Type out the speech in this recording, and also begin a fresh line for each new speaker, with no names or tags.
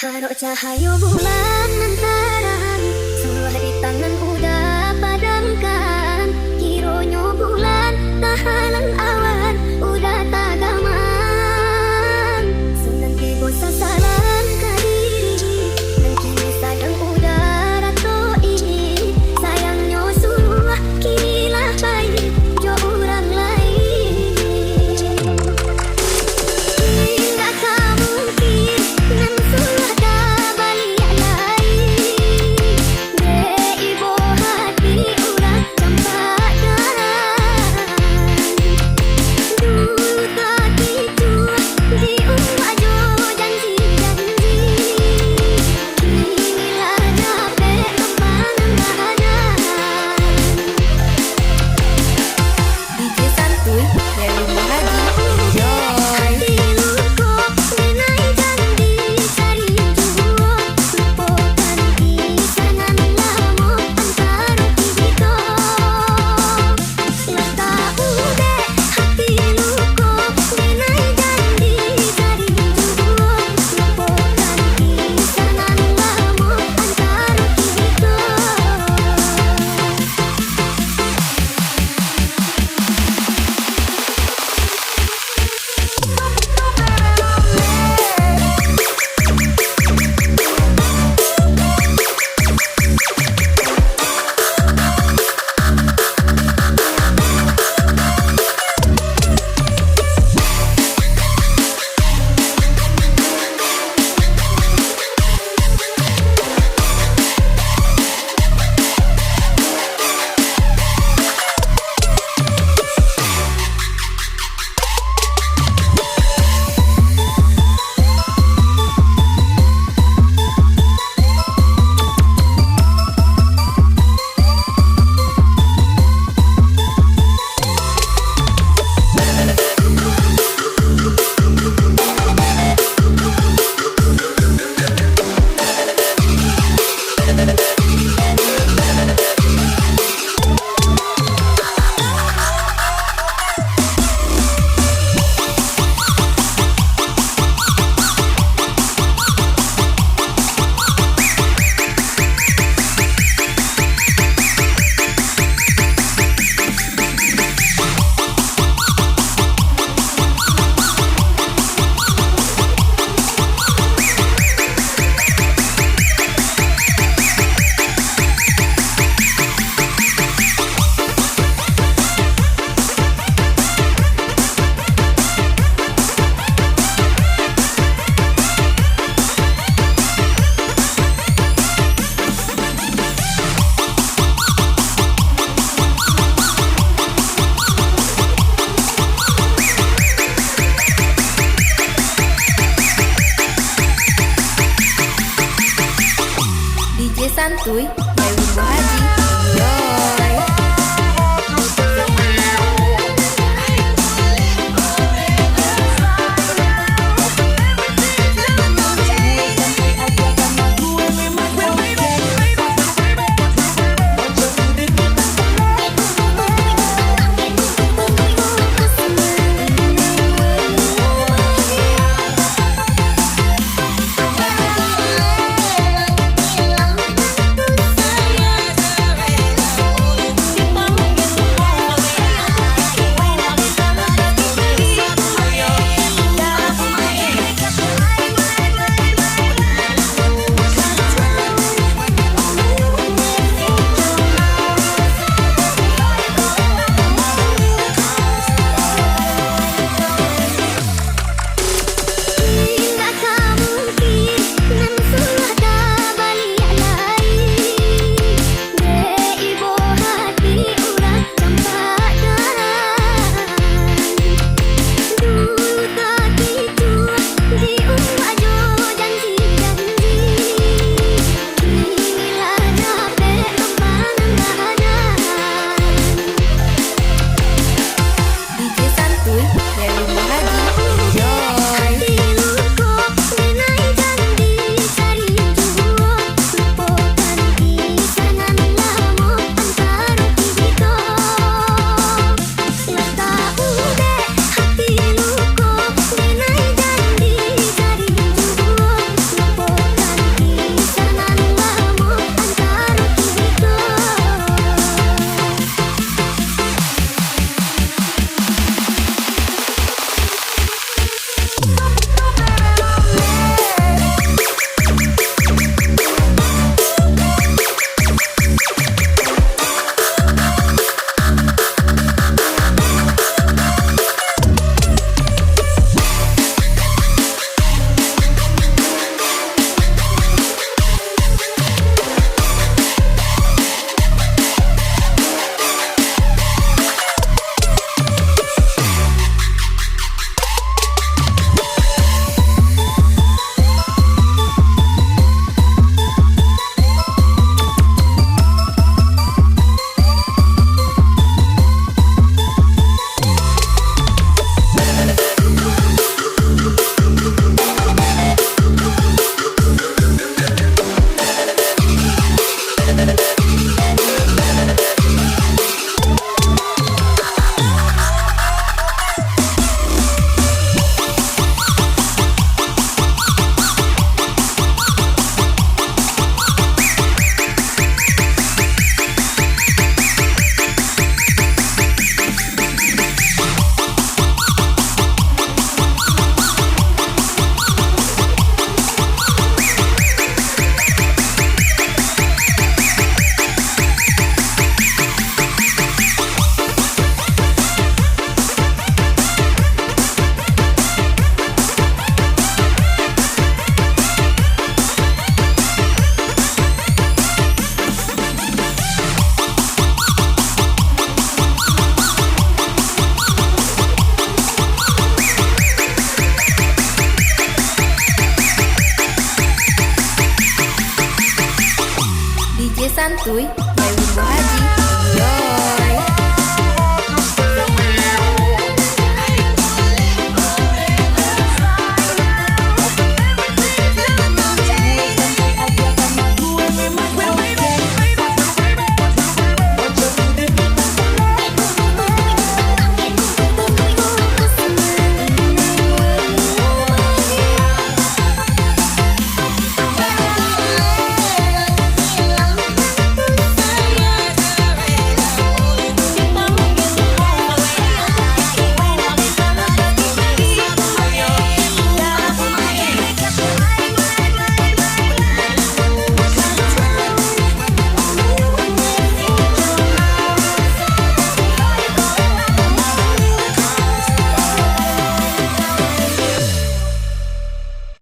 Harok cahaya bulan lantaran sulah di tangan udah padamkan. Kironyo bulan tahanan awan udah tagaman. Senang kebo sasaran ke diri dan kini sayang udah ratoi. Sayangnya suah kinilah baik jo orang lain. Hingga kamu mungkin nan sulah dah balik lagi. Dek ibu hati ulah campak jalan. Dulu tak gitu diubah jo janji-janji. Inilah dapet kepanangan.
DJ Santuy dari Muhaji Joy.
Hatiku menai janji cari juo lupakan kisangan lama antara kita. Lah tahu dek hatiku menai janji cari juo lupakan kisangan lama antara kita.
DJ Santuy dari Muhaji Joy.
Hilang
DJ Santuy